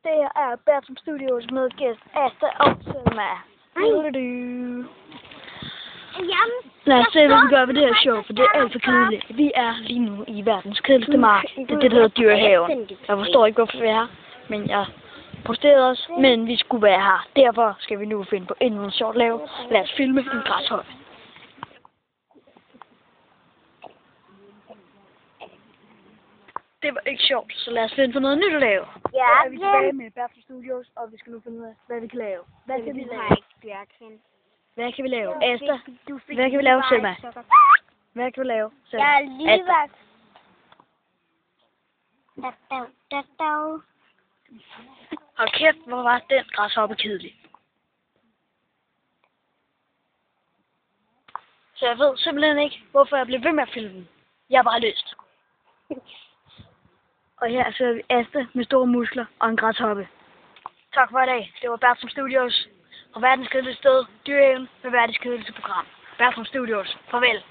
Det her er Bertram Studios med gæst Asta og Selma. Lad os se, hvad vi gør ved det her show, for det er alt for kedeligt. Vi er lige nu i verdens kedeligste mark. Det er det, der hedder Dyrehaven. Jeg forstår ikke, hvorfor vi er her, men jeg protesterede os, men vi skulle være her. Derfor skal vi nu finde på endnu en sjovt lave. Lad os filme en græshoppe. Det var ikke sjovt, så lad os finde på noget nyt at lave. Ja, så er vi tilbage med Bertram Studios, og vi skal nu finde ud af, hvad vi kan lave. Hvad kan vi lave? Hvad kan vi lave? Asta, hvad kan vi lave, Selma? Hvad kan vi lave, Selma? Jeg har lige været... Hold kæft, hvor var den græshoppe kedelig. Så jeg ved simpelthen ikke, hvorfor jeg blev ved med at filme den. Jeg har bare lyst. Og her ser vi Asta med store muskler og en græshoppe. Tak for i dag. Det var Bertram Studios fra verdens kedeligste sted, Dyrehaven, med verdens kedeligste program. Bertram Studios. Farvel.